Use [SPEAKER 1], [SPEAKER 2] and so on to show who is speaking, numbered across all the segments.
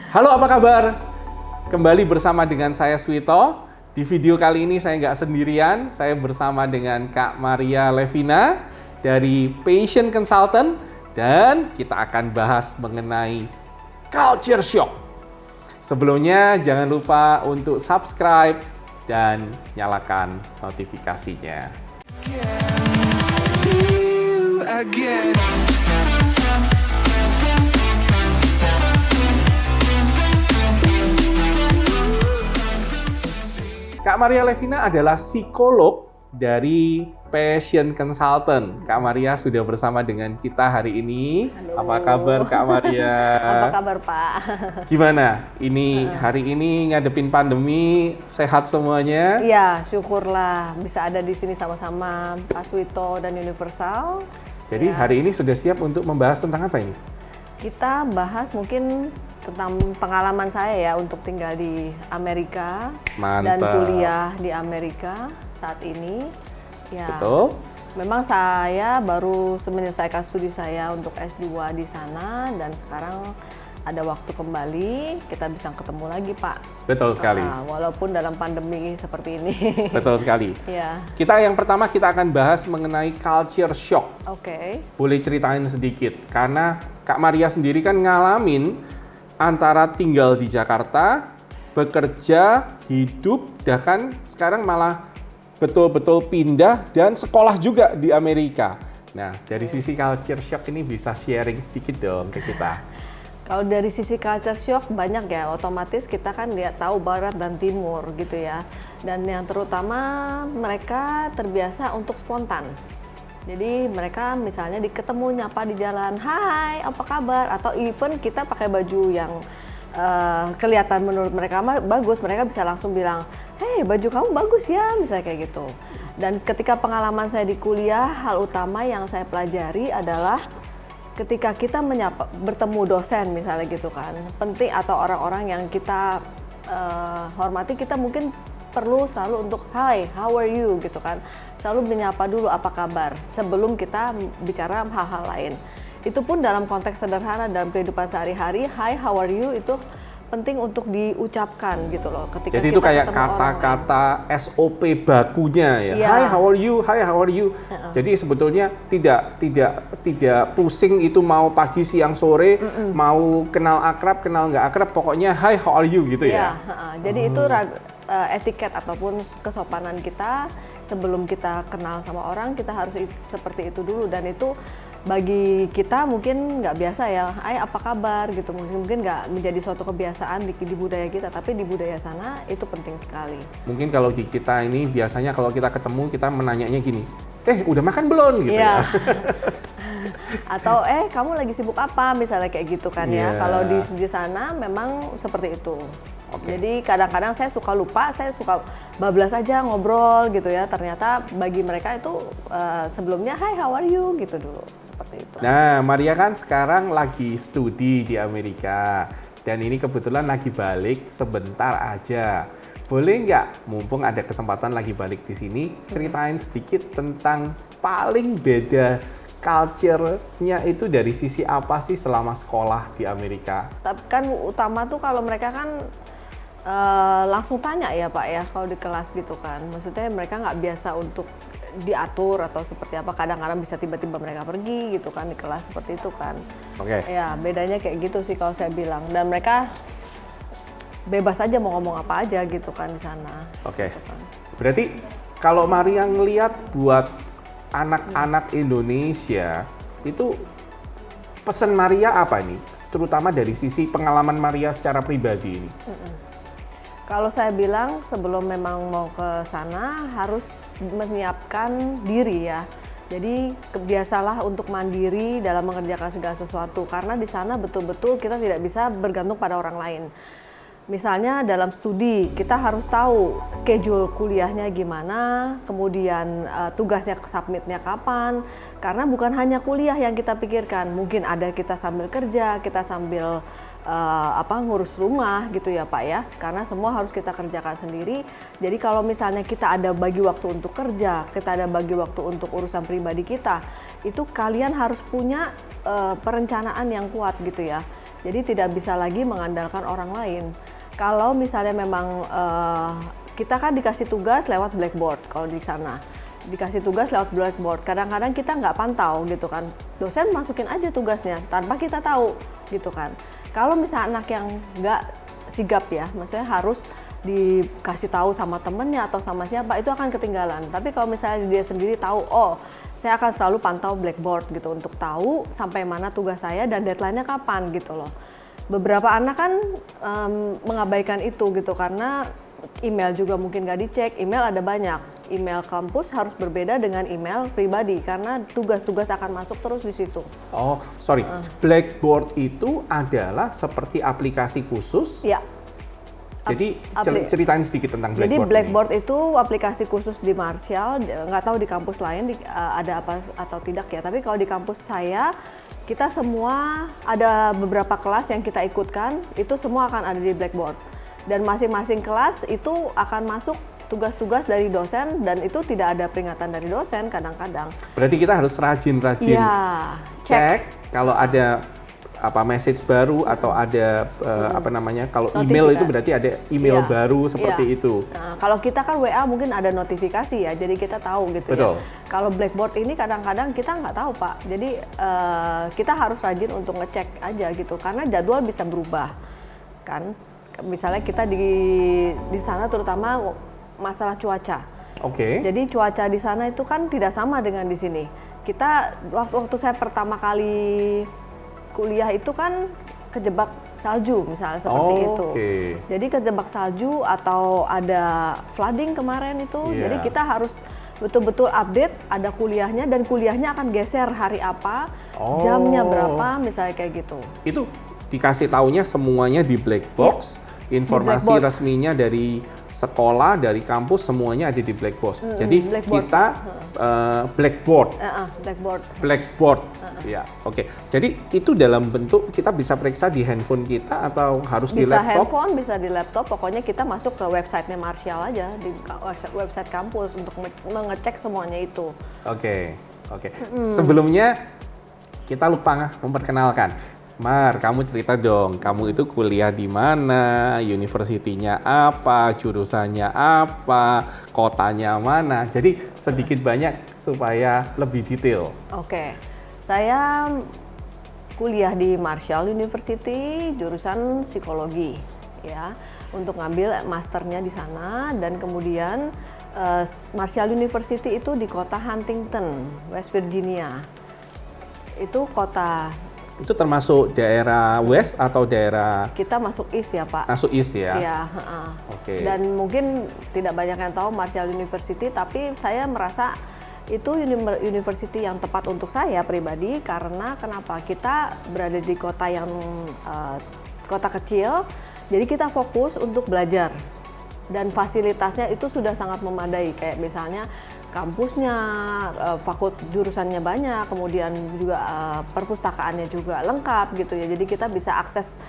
[SPEAKER 1] Halo, apa kabar? Kembali bersama dengan saya Swito. Di video kali ini saya nggak sendirian, saya bersama dengan Kak Maria Levina dari Passion Consultant dan kita akan bahas mengenai culture shock. Sebelumnya jangan lupa untuk subscribe dan nyalakan notifikasinya. Kak Maria Levina adalah psikolog dari Passion Consultant. Kak Maria sudah bersama dengan kita hari ini.
[SPEAKER 2] Halo.
[SPEAKER 1] Apa kabar Kak Maria?
[SPEAKER 2] Apa kabar Pak?
[SPEAKER 1] Gimana? Ini hari ini ngadepin pandemi, sehat semuanya?
[SPEAKER 2] Iya, syukurlah bisa ada di sini sama-sama Pak Swito dan Universal.
[SPEAKER 1] Jadi
[SPEAKER 2] Ya.
[SPEAKER 1] hari ini sudah siap untuk membahas tentang apa ini?
[SPEAKER 2] Kita bahas mungkin tentang pengalaman saya ya untuk tinggal di Amerika dan
[SPEAKER 1] Mantap.
[SPEAKER 2] kuliah di Amerika saat ini. Ya.
[SPEAKER 1] Betul?
[SPEAKER 2] Memang saya baru menyelesaikan studi saya untuk S2 di sana dan sekarang ada waktu kembali, kita bisa ketemu lagi Pak.
[SPEAKER 1] Betul sekali.
[SPEAKER 2] Walaupun dalam pandemi seperti ini.
[SPEAKER 1] Betul sekali.
[SPEAKER 2] Ya,
[SPEAKER 1] Kita yang pertama kita akan bahas mengenai culture shock.
[SPEAKER 2] oke.
[SPEAKER 1] Boleh ceritain sedikit? Karena Kak Maria sendiri kan ngalamin antara tinggal di Jakarta, bekerja, hidup, bahkan sekarang malah betul-betul pindah dan sekolah juga di Amerika. Nah, dari sisi culture shock ini bisa sharing sedikit dong ke kita.
[SPEAKER 2] Kalau dari sisi culture shock banyak ya, otomatis kita kan lihat tahu barat dan timur gitu ya. Dan yang terutama mereka terbiasa untuk spontan. Jadi mereka misalnya ketemu nyapa di jalan, hai apa kabar? Atau even kita pakai baju yang kelihatan menurut mereka bagus, mereka bisa langsung bilang, hei baju kamu bagus ya, misalnya kayak gitu. Dan ketika pengalaman saya di kuliah, hal utama yang saya pelajari adalah ketika kita bertemu dosen misalnya gitu kan, penting atau orang-orang yang kita hormati, kita mungkin perlu selalu untuk hi, how are you gitu kan, selalu menyapa dulu apa kabar sebelum kita bicara hal-hal lain. Itu pun dalam konteks sederhana dalam kehidupan sehari-hari, hi, how are you itu penting untuk diucapkan gitu loh. Ketika
[SPEAKER 1] Jadi
[SPEAKER 2] kita
[SPEAKER 1] itu kayak
[SPEAKER 2] ketemu orang lain.
[SPEAKER 1] kata-kata SOP bakunya ya.
[SPEAKER 2] Iya.
[SPEAKER 1] Hi, how are you? Hi, how are you? Jadi sebetulnya tidak pusing itu mau pagi, siang, sore, mau kenal akrab, kenal nggak akrab, pokoknya hi, how are you gitu ya.
[SPEAKER 2] Jadi itu etiket ataupun kesopanan kita sebelum kita kenal sama orang, kita harus seperti itu dulu. Dan itu bagi kita mungkin nggak biasa ya, apa kabar gitu, mungkin nggak menjadi suatu kebiasaan di budaya kita, tapi di budaya sana itu penting sekali.
[SPEAKER 1] Mungkin kalau di kita ini biasanya kalau kita ketemu kita menanyanya gini, udah makan belum gitu
[SPEAKER 2] Iya.
[SPEAKER 1] ya.
[SPEAKER 2] Atau kamu lagi sibuk apa misalnya kayak gitu kan ya.
[SPEAKER 1] Iya.
[SPEAKER 2] Kalau di sana memang seperti itu.
[SPEAKER 1] Oke.
[SPEAKER 2] Jadi kadang-kadang saya suka lupa, saya suka bablas aja ngobrol gitu ya. Ternyata bagi mereka itu sebelumnya hi, how are you gitu dulu, seperti itu.
[SPEAKER 1] Nah, Maria kan sekarang lagi studi di Amerika dan ini kebetulan lagi balik sebentar aja. Boleh nggak, mumpung ada kesempatan lagi balik di sini, ceritain sedikit tentang paling beda culture-nya itu dari sisi apa sih selama sekolah di Amerika?
[SPEAKER 2] Tapi kan utama tuh kalau mereka kan langsung tanya ya Pak ya kalau di kelas gitu kan. Maksudnya mereka nggak biasa untuk diatur atau seperti apa. Kadang-kadang bisa tiba-tiba mereka pergi gitu kan di kelas seperti itu kan.
[SPEAKER 1] Oke.
[SPEAKER 2] Ya bedanya kayak gitu sih kalau saya bilang. Dan mereka bebas aja mau ngomong apa aja gitu kan di sana.
[SPEAKER 1] Oke.
[SPEAKER 2] Gitu kan.
[SPEAKER 1] Berarti kalau Maria ngelihat buat anak-anak Indonesia itu pesan Maria apa nih? Terutama dari sisi pengalaman Maria secara pribadi ini.
[SPEAKER 2] Kalau saya bilang sebelum memang mau ke sana harus menyiapkan diri ya. Jadi biasalah untuk mandiri dalam mengerjakan segala sesuatu karena di sana betul-betul kita tidak bisa bergantung pada orang lain. Misalnya dalam studi kita harus tahu schedule kuliahnya gimana, kemudian tugasnya submitnya kapan. Karena bukan hanya kuliah yang kita pikirkan, mungkin ada kita sambil kerja, kita sambil ngurus rumah gitu ya Pak ya, karena semua harus kita kerjakan sendiri. Jadi kalau misalnya kita ada bagi waktu untuk kerja, kita ada bagi waktu untuk urusan pribadi kita, itu kalian harus punya perencanaan yang kuat gitu ya. Jadi tidak bisa lagi mengandalkan orang lain. Kalau misalnya memang kita kan dikasih tugas lewat Blackboard kalau di sana. Dikasih tugas lewat Blackboard. Kadang-kadang kita nggak pantau gitu kan. Dosen masukin aja tugasnya tanpa kita tahu gitu kan. Kalau misalnya anak yang nggak sigap ya, maksudnya harus dikasih tahu sama temennya atau sama siapa, itu akan ketinggalan. Tapi kalau misalnya dia sendiri tahu, oh saya akan selalu pantau Blackboard gitu untuk tahu sampai mana tugas saya dan deadline-nya kapan gitu loh. Beberapa anak kan mengabaikan itu gitu karena email juga mungkin nggak dicek. Email ada banyak. Email kampus harus berbeda dengan email pribadi karena tugas-tugas akan masuk terus di situ.
[SPEAKER 1] Oh, sorry. Blackboard itu adalah seperti aplikasi khusus.
[SPEAKER 2] Ya.
[SPEAKER 1] Jadi ceritain sedikit tentang Blackboard.
[SPEAKER 2] Jadi Blackboard itu aplikasi khusus di Marshall. Nggak tahu di kampus lain ada apa atau tidak ya. Tapi kalau di kampus saya, kita semua ada beberapa kelas yang kita ikutkan. Itu semua akan ada di Blackboard. Dan masing-masing kelas itu akan masuk tugas-tugas dari dosen dan itu tidak ada peringatan dari dosen kadang-kadang.
[SPEAKER 1] Berarti kita harus rajin-rajin cek kalau ada message baru atau ada kalau email itu berarti ada email baru seperti itu.
[SPEAKER 2] Nah, kalau kita kan WA mungkin ada notifikasi ya, jadi kita tahu gitu.
[SPEAKER 1] Betul.
[SPEAKER 2] Ya. Kalau Blackboard ini kadang-kadang kita nggak tahu Pak, jadi kita harus rajin untuk ngecek aja gitu karena jadwal bisa berubah kan. Misalnya kita di sana terutama masalah cuaca.
[SPEAKER 1] Oke.
[SPEAKER 2] Jadi cuaca di sana itu kan tidak sama dengan di sini. Kita waktu saya pertama kali kuliah itu kan kejebak salju misalnya seperti itu. Jadi kejebak salju atau ada flooding kemarin itu. Jadi kita harus betul-betul update ada kuliahnya dan kuliahnya akan geser hari apa, jamnya berapa misalnya kayak gitu.
[SPEAKER 1] Itu dikasih taunya semuanya di black box. Informasi resminya dari sekolah, dari kampus, semuanya ada di Blackboard. Jadi kita Blackboard, ya, oke. Jadi itu dalam bentuk kita bisa periksa di handphone kita atau harus di laptop?
[SPEAKER 2] Bisa handphone, bisa di laptop. Pokoknya kita masuk ke websitenya Marshall aja, di website kampus untuk mengecek semuanya itu.
[SPEAKER 1] Oke. Sebelumnya kita lupa memperkenalkan. Mar, kamu cerita dong, kamu itu kuliah di mana, universitinya apa, jurusannya apa, kotanya mana. Jadi sedikit banyak supaya lebih detail.
[SPEAKER 2] Oke, saya kuliah di Marshall University, jurusan psikologi, ya, untuk ngambil masternya di sana dan kemudian Marshall University itu di kota Huntington, West Virginia. Itu kota.
[SPEAKER 1] Itu termasuk daerah West atau daerah?
[SPEAKER 2] Kita masuk East ya Pak.
[SPEAKER 1] Masuk East ya?
[SPEAKER 2] Iya.
[SPEAKER 1] Oke.
[SPEAKER 2] Dan mungkin tidak banyak yang tahu Marshall University, tapi saya merasa itu university yang tepat untuk saya pribadi karena kenapa? Kita berada di kota yang kota kecil, jadi kita fokus untuk belajar dan fasilitasnya itu sudah sangat memadai kayak misalnya kampusnya, fakultas jurusannya banyak, kemudian juga perpustakaannya juga lengkap gitu ya. Jadi kita bisa akses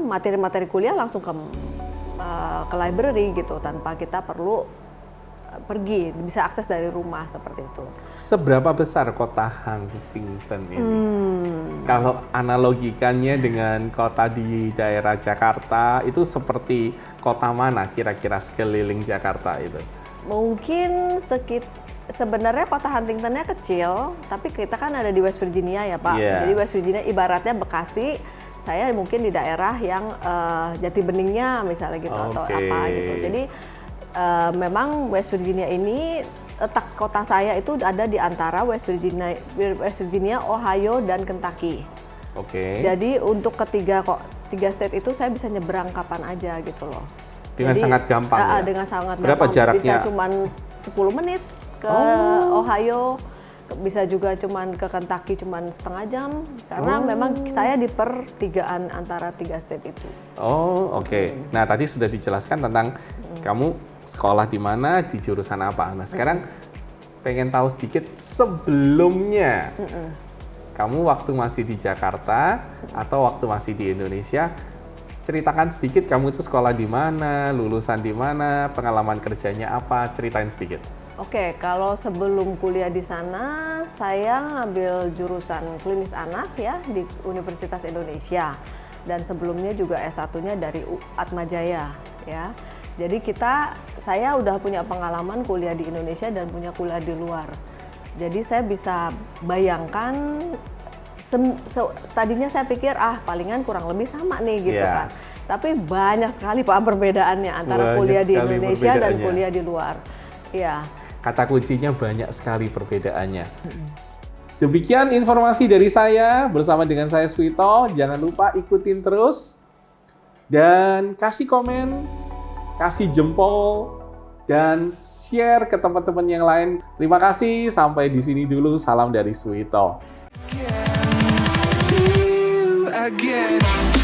[SPEAKER 2] materi-materi kuliah langsung ke library gitu tanpa kita perlu pergi, bisa akses dari rumah seperti itu.
[SPEAKER 1] Seberapa besar kota Huntington ini? Kalau analogikannya dengan kota di daerah Jakarta, itu seperti kota mana kira-kira sekeliling Jakarta itu?
[SPEAKER 2] Mungkin sebenarnya kota Huntingtonnya kecil, tapi kita kan ada di West Virginia ya Pak. Jadi West Virginia ibaratnya Bekasi, saya mungkin di daerah yang Jati Beningnya misalnya gitu atau apa gitu. Jadi memang West Virginia ini letak kota saya itu ada di antara West Virginia, Ohio dan Kentucky. Jadi untuk tiga state itu saya bisa nyebrang kapan aja gitu loh.
[SPEAKER 1] Dengan sangat gampang ya?
[SPEAKER 2] Dengan sangat
[SPEAKER 1] Berapa
[SPEAKER 2] gampang.
[SPEAKER 1] jaraknya?
[SPEAKER 2] Bisa cuma 10 menit ke Ohio, bisa juga cuman ke Kentucky cuman setengah jam. Karena memang saya di pertigaan antara 3 state itu.
[SPEAKER 1] Nah tadi sudah dijelaskan tentang kamu sekolah di mana, di jurusan apa. Nah sekarang pengen tahu sedikit sebelumnya. Kamu waktu masih di Jakarta atau waktu masih di Indonesia, ceritakan sedikit kamu itu sekolah di mana, lulusan di mana, pengalaman kerjanya apa, ceritain sedikit.
[SPEAKER 2] Oke, kalau sebelum kuliah di sana, saya ngambil jurusan klinis anak ya di Universitas Indonesia. Dan sebelumnya juga S1-nya dari Atmajaya ya. Jadi saya udah punya pengalaman kuliah di Indonesia dan punya kuliah di luar. Jadi saya bisa bayangkan, tadinya saya pikir palingan kurang lebih sama nih gitu kan. Tapi banyak sekali Pak perbedaannya antara kuliah di Indonesia dan kuliah di luar. Ya.
[SPEAKER 1] Kata kuncinya banyak sekali perbedaannya. Demikian informasi dari saya bersama dengan saya Suwito. Jangan lupa ikutin terus dan kasih komen, kasih jempol, dan share ke teman-teman yang lain. Terima kasih, sampai di sini dulu. Salam dari Suwito.
[SPEAKER 3] See you again.